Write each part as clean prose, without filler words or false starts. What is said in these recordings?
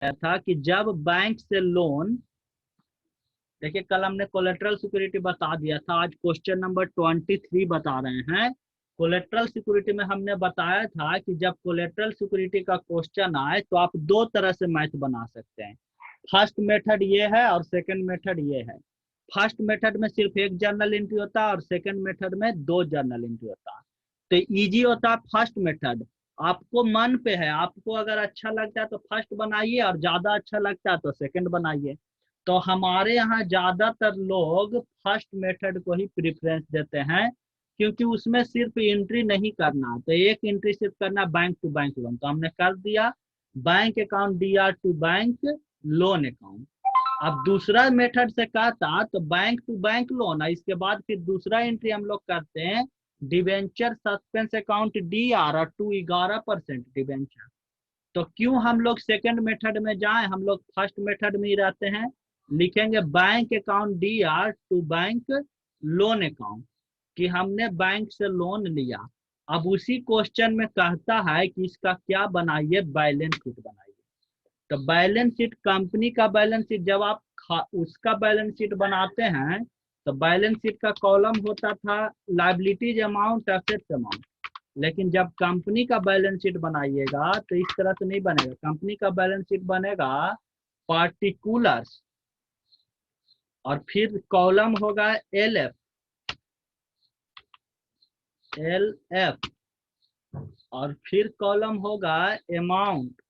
था कि जब बैंक से लोन, देखिए कल हमने कोलेट्रल सिक्योरिटी बता दिया था, आज क्वेश्चन नंबर 23 बता रहे हैं। कोलेट्रल सिक्योरिटी में हमने बताया था कि जब कोलेट्रल सिक्योरिटी का क्वेश्चन आए तो आप दो तरह से मैथ बना सकते हैं। फर्स्ट मेथड ये है और सेकंड मेथड ये है। फर्स्ट मेथड में सिर्फ एक जर्नल एंट्री होता है और सेकंड मेथड में दो जर्नल एंट्री होता है। तो इजी होता है फर्स्ट मेथड, आपको मन पे है, आपको अगर अच्छा लगता है तो फर्स्ट बनाइए और ज्यादा अच्छा लगता है तो सेकंड बनाइए। तो हमारे यहाँ ज्यादातर लोग फर्स्ट मेथड को ही प्रेफरेंस देते हैं, क्योंकि उसमें सिर्फ एंट्री नहीं करना, तो एक एंट्री सिर्फ करना बैंक टू बैंक लोन, तो हमने कर दिया bank account DR to bank loan account. अब दूसरा मेथड से कहता तो बैंक टू बैंक लोन, इसके बाद फिर दूसरा एंट्री हम लोग करते हैं debenture suspense account D R और 2.11% डिवेंचर। तो क्यों हम लोग सेकंड मेथड में जाएं, हम लोग फर्स्ट मेथड में ही रहते हैं। लिखेंगे bank account D R to bank loan account, कि हमने बैंक से लोन लिया। अब उसी क्वेश्चन में कहता है कि इसका क्या बनाइए, बैलेंस शीट बनाइए। तो बैलेंस शीट कंपनी का बैलेंस शीट जब आप उसका बैलेंस शीट बनाते हैं तो बैलेंस शीट का कॉलम होता था लाइबिलिटीज अमाउंट एसेट्स अमाउंट। लेकिन जब कंपनी का बैलेंस शीट बनाइएगा तो इस तरह से नहीं बनेगा, कंपनी का बैलेंस शीट बनेगा पार्टिकुलर्स और फिर कॉलम होगा एल एफ, एल एफ और फिर कॉलम होगा अमाउंट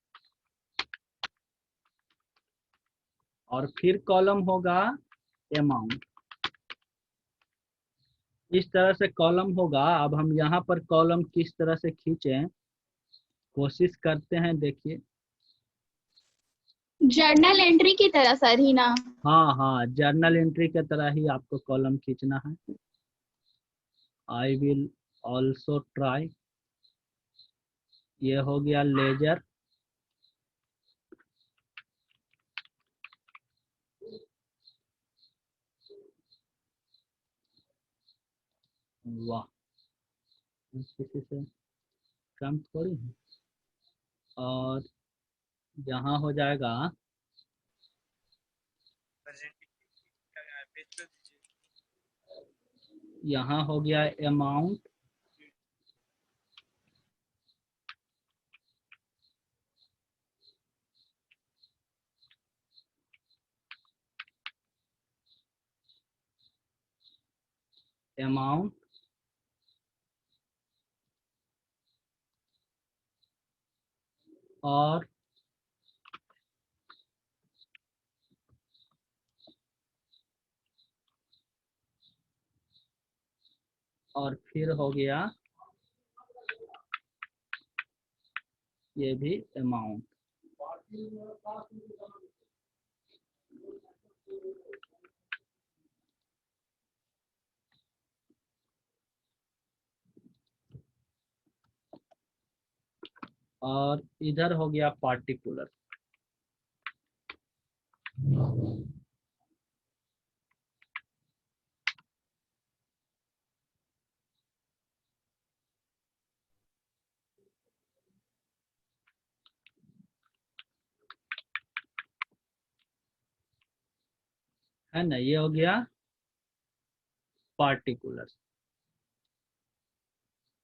और फिर कॉलम होगा अमाउंट। इस तरह से कॉलम होगा। अब हम यहाँ पर कॉलम किस तरह से खींचें, कोशिश करते हैं, देखिए। जर्नल एंट्री की तरह सर ही ना? हाँ हाँ, जर्नल एंट्री की तरह ही आपको कॉलम खींचना है। I will also try. ये हो गया लेजर। वाह, किसी से कम थोड़ी है। और यहाँ हो जाएगा, यहाँ हो गया अमाउंट अमाउंट और फिर हो गया ये भी अमाउंट। और इधर हो गया पार्टिकुलर। है ना, ये हो गया पार्टिकुलर।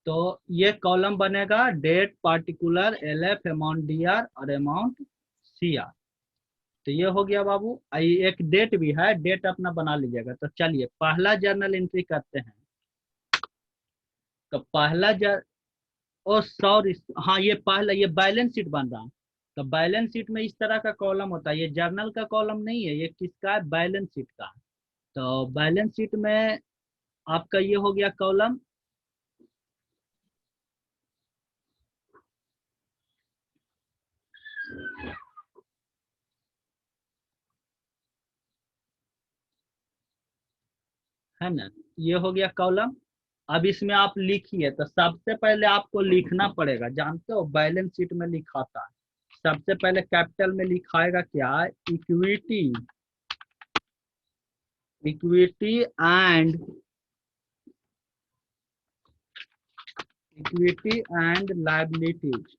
तो ये कॉलम बनेगा date particular L F amount D R और अमाउंट सी आर। तो ये हो गया बाबू। एक डेट भी है, डेट अपना बना लीजिएगा। तो चलिए पहला जर्नल एंट्री करते हैं। तो पहला ओ सॉरी, हाँ ये पहला, ये बैलेंस शीट बन रहा है। तो बैलेंस शीट में इस तरह का कॉलम होता है, ये जर्नल का कॉलम नहीं है, ये किसका है, बैलेंस शीट का है। तो बैलेंस शीट में आपका ये हो गया कॉलम। है ना, ये हो गया कॉलम। अब इसमें आप लिखिए। तो सबसे पहले आपको लिखना पड़ेगा, जानते हो बैलेंस शीट में लिखाता है सबसे पहले कैपिटल में लिखाएगा क्या, equity, equity and, equity and liabilities,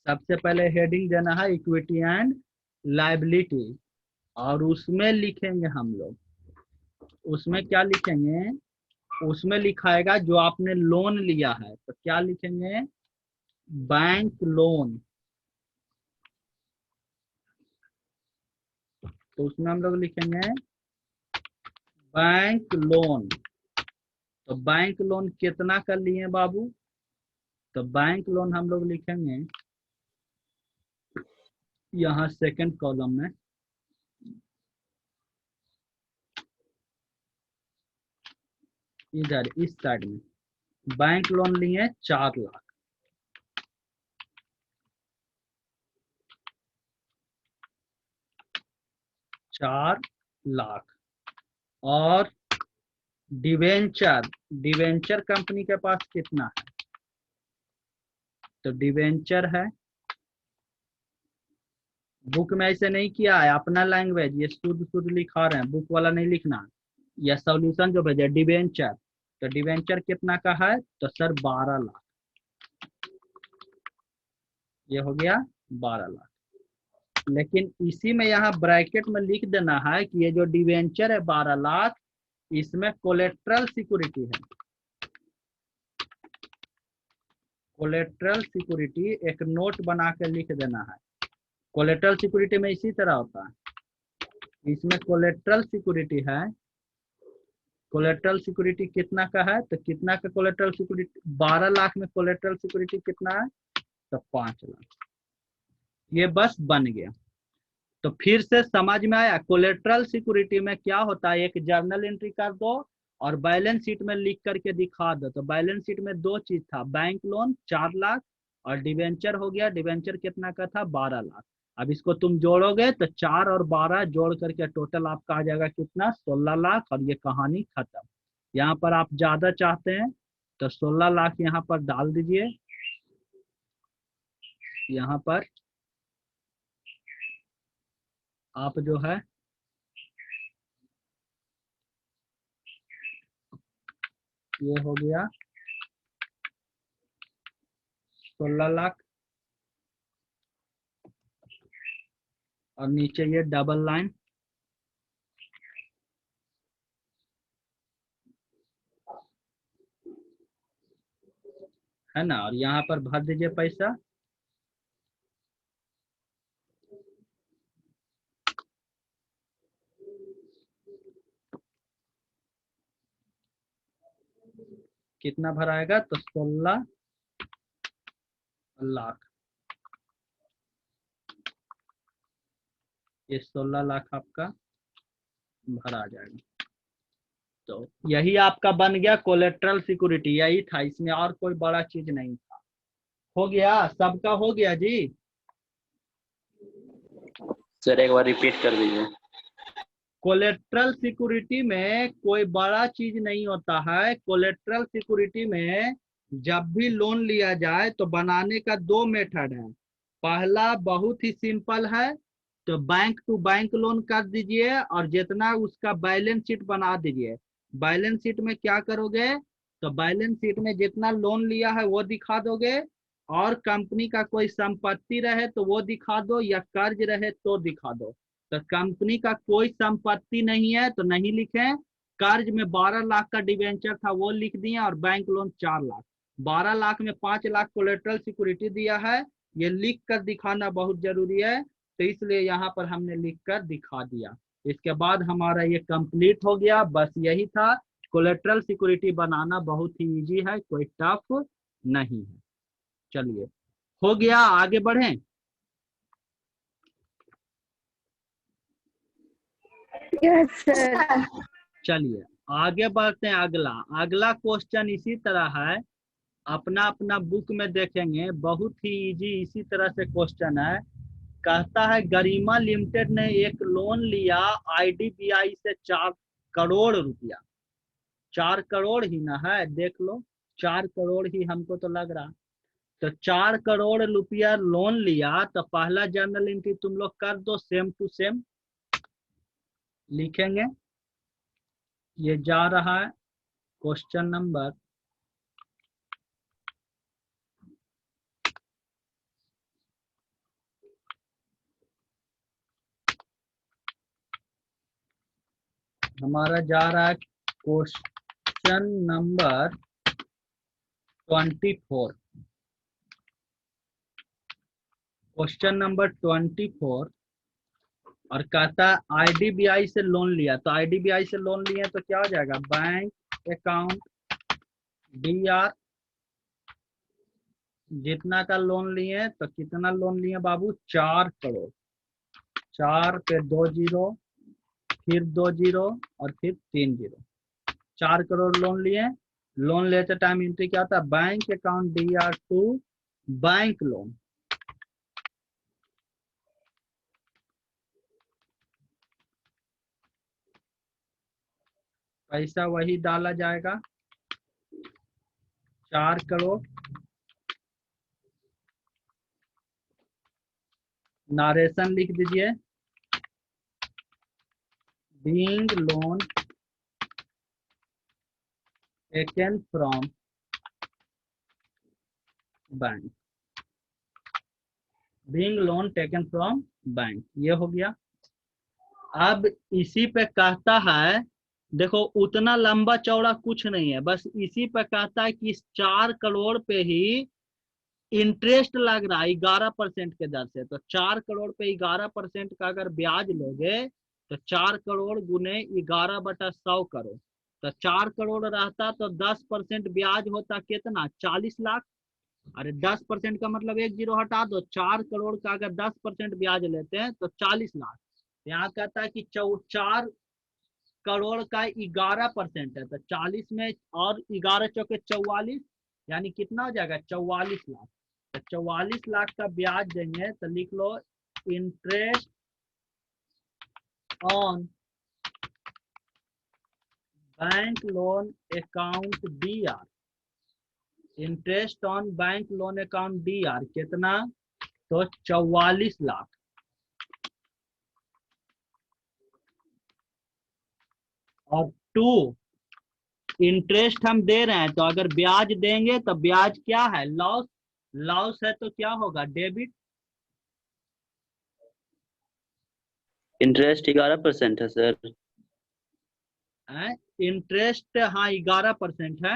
सबसे पहले हेडिंग देना है इक्विटी एंड लायबिलिटी, और उसमें लिखेंगे हम लोग, उसमें क्या लिखेंगे, उसमें लिखाएगा जो आपने लोन लिया है, तो क्या लिखेंगे, बैंक लोन। तो उसमें हम लोग लिखेंगे बैंक लोन। तो बैंक लोन कितना कर लिए बाबू, तो बैंक लोन हम लोग लिखेंगे यहाँ सेकंड कॉलम में, इधर इस साइड में, बैंक लोन लिए 4 लाख। 4 लाख। और डिवेंचर, डिवेंचर कंपनी के पास कितना है, तो डिवेंचर है, बुक में ऐसे नहीं किया है, अपना लैंग्वेज ये शुद्ध शुद्ध लिखा रहे हैं, बुक वाला नहीं लिखना। यह सॉल्यूशन जो भेजा डिवेंचर, तो डिवेंचर कितना का है, तो सर 12 लाख। ये हो गया 12 लाख। लेकिन इसी में यहाँ ब्रैकेट में लिख देना है कि ये जो डिवेंचर है 12 लाख, इसमें कोलेट्रल सिक्योरिटी है। कोलेट्रल सिक्योरिटी एक नोट बना के लिख देना है। कोलेट्रल सिक्योरिटी में इसी तरह होता है, इसमें कोलेट्रल सिक्योरिटी है। कोलेट्रल सिक्योरिटी कितना का है, तो कितना का कोलेट्रल सिक्योरिटी, 12 लाख में कोलेट्रल सिक्योरिटी कितना है, तो 5 लाख। ये बस बन गया। तो फिर से समझ में आया, कोलेट्रल सिक्योरिटी में क्या होता है, एक जर्नल एंट्री कर दो और बैलेंस शीट में लिख करके दिखा दो। तो बैलेंस शीट में 2 चीज था, बैंक लोन 4 लाख और डिवेंचर हो गया, डिवेंचर कितना का था, 12 लाख। अब इसको तुम जोड़ोगे तो 4 और 12 जोड़ करके टोटल आपका आ जाएगा कितना, 16 लाख, और ये कहानी खत्म। यहाँ पर आप ज्यादा चाहते हैं तो 16 लाख यहाँ पर डाल दीजिए, यहाँ पर आप जो है ये हो गया 16 लाख, और नीचे ये डबल लाइन, है ना, और यहाँ पर भर दीजिए पैसा। कितना भराएगा, तो 16 लाख। ये 16 लाख आपका भरा जाएगा। तो यही आपका बन गया कोलेट्रल सिक्योरिटी, यही था, इसमें और कोई बड़ा चीज नहीं था। हो गया, सबका हो गया जी। सर एक बार रिपीट कर दीजिए। कोलेट्रल सिक्योरिटी में कोई बड़ा चीज नहीं होता है। कोलेट्रल सिक्योरिटी में जब भी लोन लिया जाए तो बनाने का 2 मेथड है। पहला बहुत ही सिंपल है, तो बैंक टू बैंक लोन कर दीजिए और जितना उसका बैलेंस शीट बना दीजिए। बैलेंस शीट में क्या करोगे, तो बैलेंस शीट में जितना लोन लिया है वो दिखा दोगे, और कंपनी का कोई संपत्ति रहे तो वो दिखा दो, या कर्ज रहे तो दिखा दो। तो कंपनी का कोई संपत्ति नहीं है तो नहीं लिखे, कर्ज में 12 लाख का डिवेंचर था वो लिख दिए, और बैंक लोन 4 लाख। 12 लाख में 5 लाख कोलेट्रल सिक्योरिटी दिया है, ये लिख कर दिखाना बहुत जरूरी है, तो इसलिए यहाँ पर हमने लिख कर दिखा दिया। इसके बाद हमारा ये कंप्लीट हो गया, बस यही था। कोलेट्रल सिक्योरिटी बनाना बहुत ही इजी है, कोई टफ नहीं है। चलिए हो गया, आगे बढ़ें। Yes sir. चलिए आगे बढ़ते हैं। अगला अगला क्वेश्चन इसी तरह है, अपना अपना बुक में देखेंगे, बहुत ही इजी इसी तरह से क्वेश्चन है। कहता है गरिमा लिमिटेड ने एक लोन लिया आईडीबीआई से 4 करोड़ रुपया। 4 करोड़ ही ना है, देख लो, 4 करोड़ ही हमको तो लग रहा। तो 4 करोड़ रुपया लोन लिया, तो पहला जर्नल एंट्री तुम लोग कर दो, सेम टू सेम लिखेंगे। ये जा रहा है क्वेश्चन नंबर हमारा जा रहा है क्वेश्चन नंबर 24। क्वेश्चन नंबर 24 और कहता है आईडीबीआई से लोन लिया, तो आईडीबीआई से लोन लिया तो क्या हो जाएगा, बैंक अकाउंट डीआर, जितना का लोन लिए तो कितना लोन लिए बाबू, 4 करोड़, 4 पे 2 जीरो, फिर 2 जीरो और फिर 3 जीरो, 4 करोड़ लोन लिए। लोन लेते टाइम एंट्री क्या था, bank account DR to bank loan, पैसा वही डाला जाएगा 4 करोड़, नारेशन लिख दीजिए, being loan taken from bank, being loan taken from bank, ये हो गया। अब इसी पे कहता है, देखो उतना लंबा चौड़ा कुछ नहीं है, बस इसी पे कहता है कि इस 4 करोड़ पे ही इंटरेस्ट लग रहा है 11% के दर से, तो 4 करोड़ पे 11% का अगर ब्याज लोगे तो 4 करोड़ गुने 11/100 करोड़, तो 4 करोड़ रहता तो 10% ब्याज होता कितना, 40 लाख। अरे 10% का मतलब एक जीरो हटा दो, 4 करोड़ का अगर 10% ब्याज लेते हैं तो 40 लाख। यहाँ कहता है कि 4 करोड़ का 11% है, तो 40 में और 11 चौके 44, यानी कितना हो जाएगा, 44 लाख। तो 44 लाख का ब्याज देंगे तो लिख लो interest on bank loan account DR, interest on bank loan account DR कितना, तो 44 लाख। और 2 इंटरेस्ट हम दे रहे हैं, तो अगर ब्याज देंगे तो ब्याज क्या है, लॉस, लॉस है तो क्या होगा, डेबिट। इंटरेस्ट 11% है सर। इंटरेस्ट हाँ 11% है,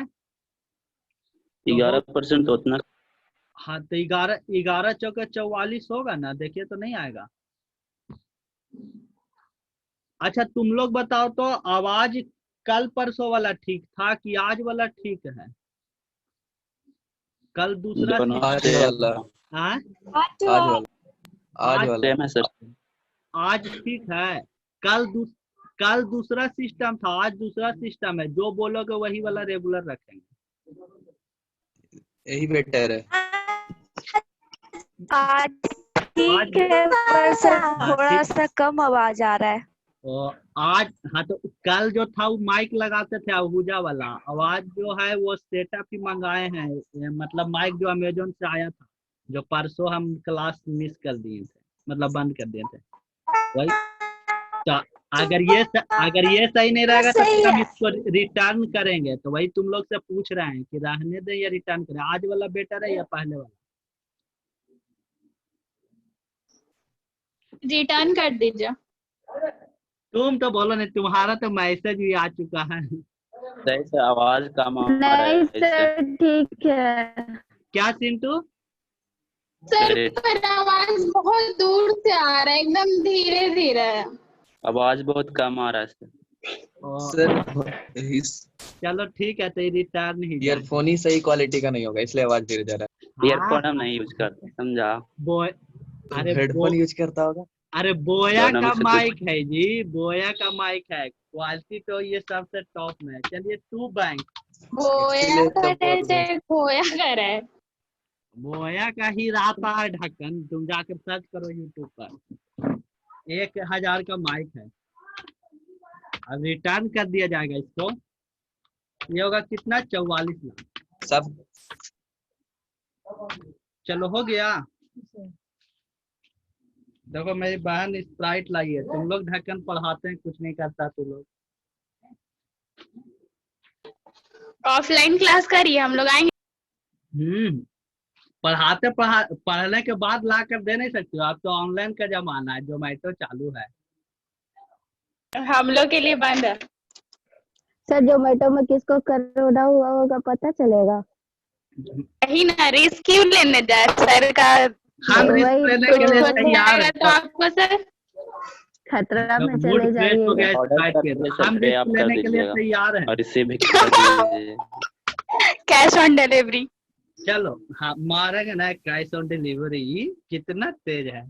11% तो उतना। हाँ तो 11 चौके 44 होगा ना, देखिए तो नहीं आएगा। अच्छा तुम लोग बताओ तो, आवाज कल परसों वाला ठीक था कि आज वाला ठीक है, कल दूसरा दोनों आज सेम वाला, हाँ? आज वाला, आज आज वाला। सेम है सर। आज ठीक है, कल दूसरा सिस्टम था, आज दूसरा सिस्टम है, जो बोलोगे वही वाला रेगुलर रखेंगे। यही बेटर है। आज ठीक है, पर सर थोड़ा सा कम आवाज आ रहा है। तो आज हाँ, तो कल जो था वो माइक लगाते थे आहूजा वाला, आवाज जो है वो सेटअप ही मंगाए हैं, मतलब माइक जो अमेजोन से आया था, जो परसों हम क्लास मिस कर दिए थे, मतलब बंद कर दिए थे वही। तो अगर ये सही नहीं रहेगा तो फिर हम इसको रिटर्न करेंगे, तो वही तुम लोग से पूछ रहे हैं कि रहने दें या रिटर्न करें, आज वाला बेटर है या पहले वाला। रिटर्न कर दीजिए। तुम तो बोलो नहीं, तुम्हारा तो मैसेज भी आ चुका है। सही से आवाज कम आ रहा है नहीं इससे। सर ठीक है। क्या चिंटू, सर पर आवाज बहुत दूर से आ रहा है, एकदम धीरे धीरे। आवाज बहुत कम आ रहा है इससे। सर चलो ठीक है, तो रिटर्न ही जाए। ईयरफोन ही सही क्वालिटी का नहीं होगा, इसलिए आवाज धीरे जा रहा ईयरफोन हम नहीं यूज करते, समझा। बोय है। अरे हेडफोन यूज करता होगा। अरे बोया दोनों का में से माइक है जी, बोया का माइक है, क्वालिटी तो ये सबसे टॉप में है। चलिए 2 बैंक, खोया इसीलिए तो करे बोल रहे से खोया करे। बोया का ही रहता है ढक्कन, तुम जाकर सर्च करो यूट्यूब पर, 1000 का माइक है। अब रिटर्न कर दिया जाएगा इसको, ये होगा कितना, 44 लाख। सब। चलो हो गया। देखो मेरी बहन स्प्राइट लाई है, तुम लोग ढक्कन पढ़ाते हैं कुछ नहीं करता तुम लोग। ऑफलाइन क्लास करिए, हम लोग आएंगे। पढ़ने के बाद ला कर दे नहीं सकते हो, अब तो ऑनलाइन का जमाना है, जोमेटो चालू है। हम लोग के लिए बंद है। सर जोमेटो में किसको कोरोना हुआ होगा पता चलेगा? यही ना रिस्क क्यों लेने जाए सर का? हम रिस्क वही लेने तो के लिए हो तैयार जाएगा है। तो आपको सर खतरा में मूड चले फ्रेश हो जाइएगा। गया ऑर्डर स्ट्राइक कर के, दीजिए सर, हम पे आप रिस्क कर लेने के लिए दीजिएगा तैयार हैं। और रिसीव भी कर दीजिए। Cash on delivery. चलो हाँ मारेंगे ना कैश ऑन डिलीवरी, कितना तेज है।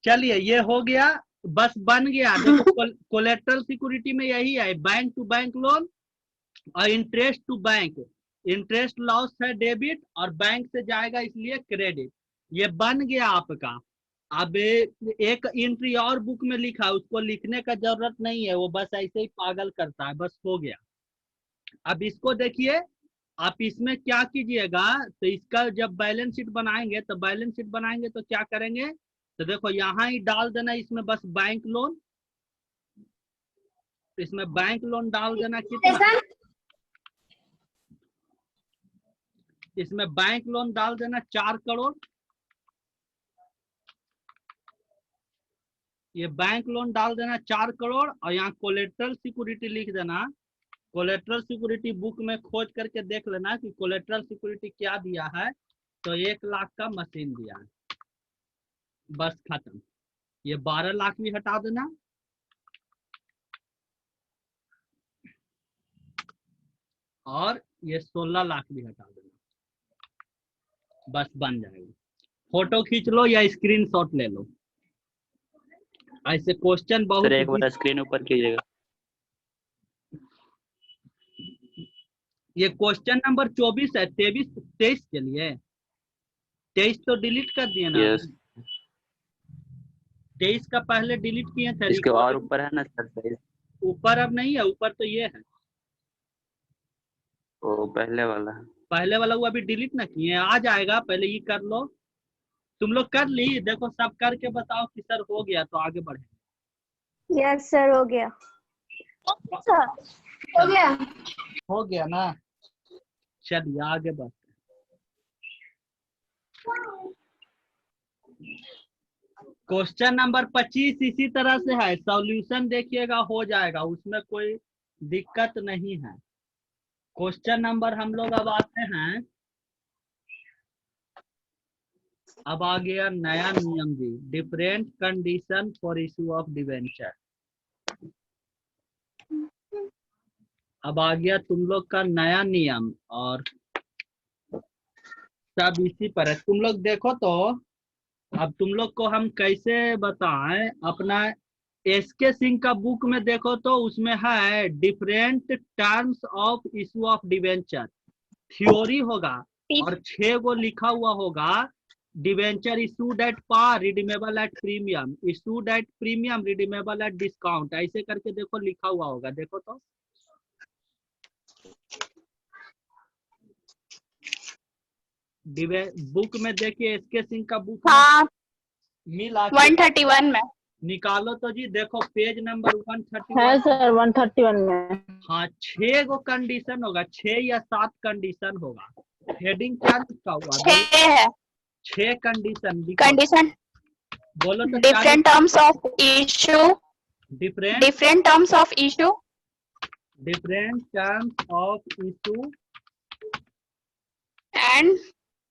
चलिए ये हो गया, बस बन गया। देखो कोलेटरल सिक्योरिटी में यही है, बैंक टू बैंक लोन और interest to bank. Interest loss है डेबिट और बैंक से जाएगा इसलिए क्रेडिट। ये बन गया आपका। अब एक एंट्री और बुक में लिखा है, उसको लिखने का जरूरत नहीं है, वो बस ऐसे ही पागल करता है, बस हो गया। अब इसको देखिए, आप इसमें क्या कीजिएगा, तो इसका जब बैलेंस शीट बनाएंगे तो बैलेंस शीट बनाएंगे तो क्या करेंगे, तो देखो यहाँ ही डाल देना, इसमें बस बैंक लोन, इसमें बैंक लोन डाल देना कितना, इसमें बैंक लोन डाल देना 4 करोड़। ये बैंक लोन डाल देना 4 करोड़ और यहाँ कोलेटरल सिक्योरिटी लिख देना। कोलेटरल सिक्योरिटी बुक में खोज करके देख लेना कि कोलेटरल सिक्योरिटी क्या दिया है, तो 1 लाख का मशीन दिया है, बस खत्म। ये 12 लाख भी हटा देना और ये 16 लाख भी हटा देना, बस बन जाएगा। फोटो खींच लो या स्क्रीनशॉट ले लो। ऐसे क्वेश्चन बहुत सर एक बार स्क्रीन ऊपर कीजिएगा। ये क्वेश्चन नंबर 24 है, 23 के लिए 23 तो डिलीट कर दिए ना। यस 23 का पहले डिलीट किए थे। इसके और ऊपर है ना सर साइज? ऊपर अब नहीं है, ऊपर तो ये है, वो पहले वाला है। पहले वाला वो अभी डिलीट ना किए, आ जाएगा, पहले ये कर लो। तुम लोग कर ली, देखो सब करके बताओ कि सर हो गया तो आगे बढ़े। यस सर हो गया। हो गया। हो गया ना, चलिए आगे बढ़ते। क्वेश्चन नंबर 25 इसी तरह से है, सॉल्यूशन देखिएगा हो जाएगा, उसमें कोई दिक्कत नहीं है। क्वेश्चन नंबर हम लोग अब आते हैं, अब आ गया नया नियम जी, different condition for issue of debenture. अब आ गया तुम लोग का नया नियम और सब इसी पर है। तुम लोग देखो तो अब तुम लोग को हम कैसे बताएं, अपना एसके सिंह का बुक में देखो तो उसमें है different terms of issue of debenture, theory होगा और 6 गो लिखा हुआ होगा। Debenture issued at par, redeemable at premium, issued at premium, redeemable at discount, ऐसे करके देखो लिखा हुआ होगा। देखो तो बुक में देखिए, एसके सिंह का बुक हाँ मिला 131 में निकालो तो जी, देखो पेज नंबर 131 है सर 131 में। हाँ 6 गो कंडीशन होगा, 6 या 7 कंडीशन होगा। हेडिंग क्या लिखा हुआ, 6 है 6 कंडीशन कंडीशन। बोलो तो। Different terms of issue, different different terms of issue, different terms of and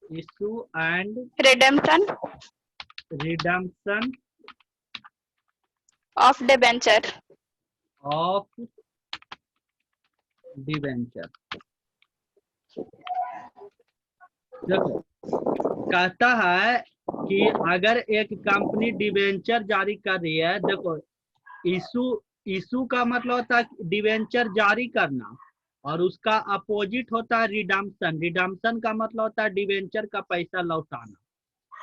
issue and redemption redemption of debenture. Of debenture. देखो कहता है कि अगर एक कंपनी डिवेंचर जारी कर रही है, देखो इशू का मतलब होता है डिवेंचर जारी करना और उसका अपोजिट होता है रिडम्पशन। रिडम्पशन का मतलब होता है डिवेंचर का पैसा लौटाना।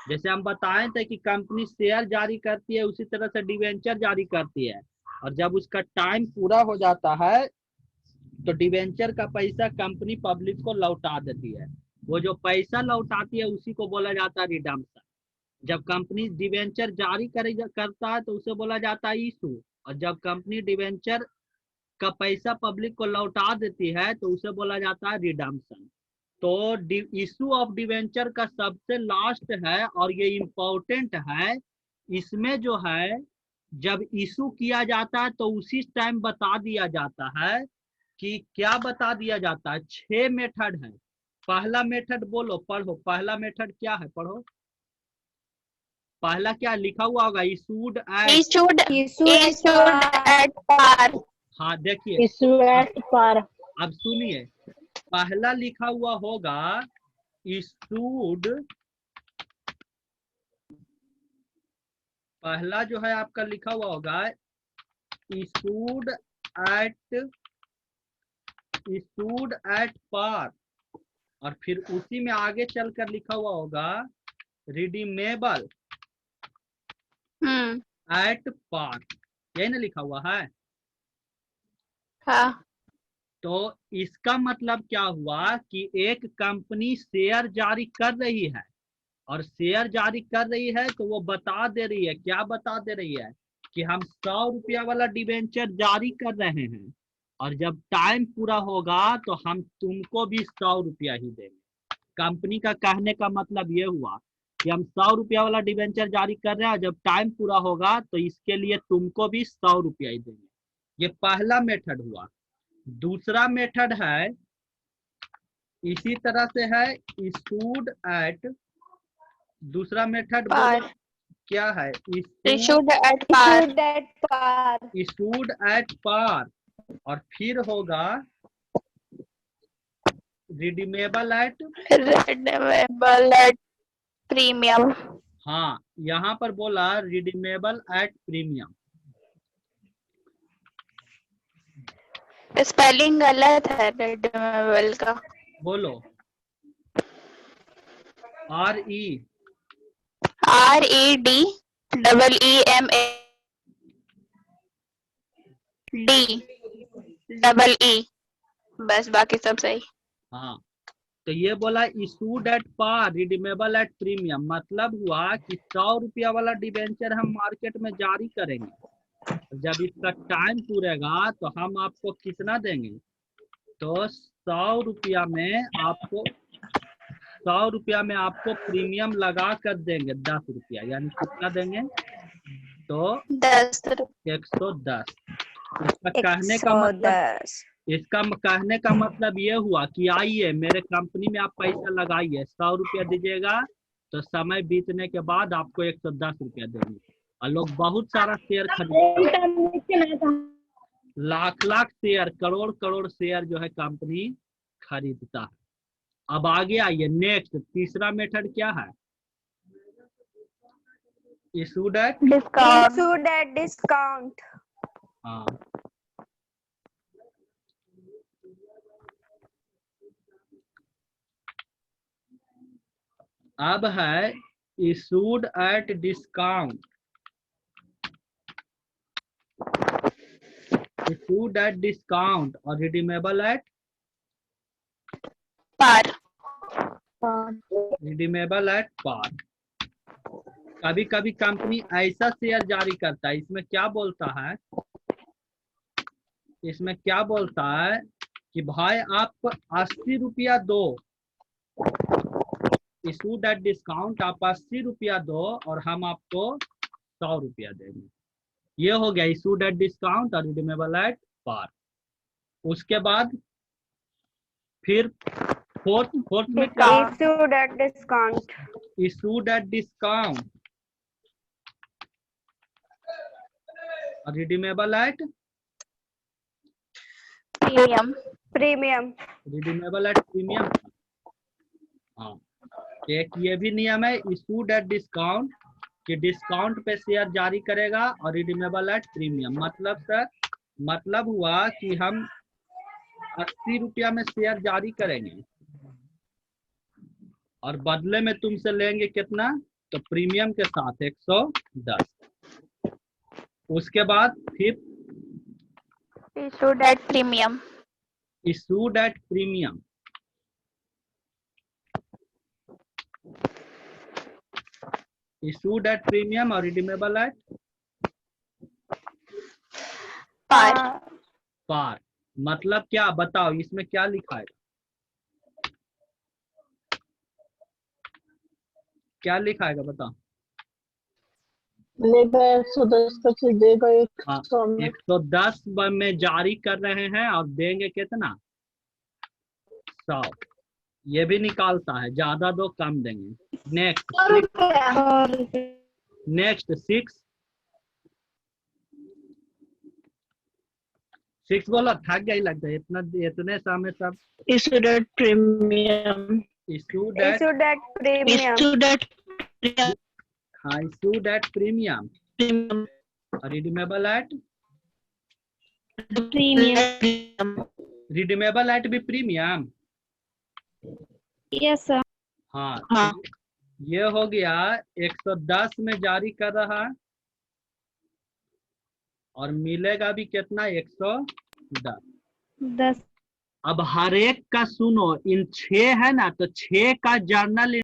जैसे हम बताए थे कि कंपनी शेयर जारी करती है, उसी तरह से डिवेंचर जारी करती है और जब उसका टाइम पूरा हो जाता है तो डिवेंचर का पैसा कंपनी पब्लिक को लौटा देती है। वो जो पैसा लौटाती है उसी को बोला जाता है रिडम्पशन। जब कंपनी डिवेंचर जारी करता है तो उसे बोला जाता है इशू, और जब कंपनी डिवेंचर का पैसा पब्लिक को लौटा देती है तो उसे बोला जाता है रिडम्पशन। तो इशू ऑफ डिवेंचर का सबसे लास्ट है और ये इम्पोर्टेंट है। इसमें जो है जब इशू किया जाता है तो उसी टाइम बता दिया जाता है कि क्या बता दिया जाता है, 6 मेथड है। पहला मेथड बोलो, पढ़ो, पहला मेथड क्या है, पढ़ो। पहला क्या लिखा हुआ होगा, issued at. issued at par. हाँ देखिए, अब सुनिए, पहला लिखा हुआ होगा इशूड, पहला जो है आपका लिखा हुआ होगा इशूड एट पार, और फिर उसी में आगे चलकर लिखा हुआ होगा रिडीमेबल एट पार, यही ना लिखा हुआ है। हाँ, तो इसका मतलब क्या हुआ कि एक कंपनी शेयर जारी कर रही है, और शेयर जारी कर रही है तो वो बता दे रही है, क्या बता दे रही है कि हम 100 रुपया वाला डिबेंचर जारी कर रहे हैं, और जब टाइम पूरा होगा तो हम तुमको भी 100 रुपया ही देंगे। कंपनी का कहने का मतलब ये हुआ कि हम 100 रुपया वाला डिबेंचर जारी कर रहे हैं, जब टाइम पूरा होगा तो इसके लिए तुमको भी 100 रुपया ही देंगे। ये पहला मेथड हुआ। दूसरा मेथड है इसी तरह से है इशूड एट, दूसरा मेथड बोलो क्या है, issued at par. issued at par issued at par, और फिर होगा redeemable at, Redeemable at premium. हाँ यहाँ पर बोला रिडीमेबल एट प्रीमियम। स्पेलिंग गलत है redeemable का। बोलो REDEEMABLE, बस, बाकी सब सही। हाँ तो ये बोला issued at par redeemable at premium, मतलब हुआ कि 100 रुपया वाला डिबेंचर हम मार्केट में जारी करेंगे, जब इसका टाइम पूरेगा तो हम आपको कितना देंगे, तो 100 रुपया में आपको प्रीमियम लगा कर देंगे 10 रुपया, यानी कितना देंगे, तो 10 110। इसका कहने का मतलब ये हुआ कि आइए मेरे कंपनी में आप पैसा लगाइए, 100 रुपया दीजिएगा, तो समय बीतने के बाद आपको 110 रुपया देंगे। और लोग बहुत सारा शेयर खरीदते, लाख शेयर, करोड़ शेयर जो है कंपनी खरीदता है। अब आगे आइए, नेक्स्ट तीसरा मेथड क्या है, इशूड एट discount हाँ, अब है issued at discount, issued at discount और redeemable at par. Redeemable at par. कभी कभी कंपनी ऐसा शेयर जारी करता है, इसमें क्या बोलता है कि भाई आप 80 रुपया दो, इशूड एट डिस्काउंट, आप 80 रुपया दो और हम आपको 100 रुपया देंगे। ये हो गया इशूड एट डिस्काउंट और रिडीमेबल एट पार। उसके बाद फिर फोर्थ में क्या, issued at discount issued at discount और redeemable at premium. Redeemable at premium. हाँ, एक ये भी नियम है इशूड एट डिस्काउंट कि डिस्काउंट पे शेयर जारी करेगा, और रिडीमेबल एट प्रीमियम मतलब हुआ कि हम 80 रुपया में शेयर जारी करेंगे और बदले में तुमसे लेंगे कितना, तो प्रीमियम के साथ 110। उसके बाद फिर issued at premium। Issued at premium, issued at premium और रिडीमेबल एट पार। मतलब क्या, बताओ इसमें क्या लिखा है, क्या लिखा है बताओ। लेगा 110 का चीज देगा हाँ, 100 में। 110 में जारी कर रहे हैं और देंगे कितना 100। ये भी निकालता है, ज्यादा दो कम देंगे। नेक्स्ट 100 रुपया। नेक्स्ट 6 बोला, थक गई लगता है इतने समय सब। Student premium. Student student premium. Student हाँ, student premium. Premium. Redeemable at premium. Redeemable at भी प्रीमियम। Yes sir. हाँ, हाँ। ये हो गया 110 में जारी कर रहा है और मिलेगा भी कितना 110। 10। अब हर एक का सुनो, इन 6 है ना, तो 6 का जर्नल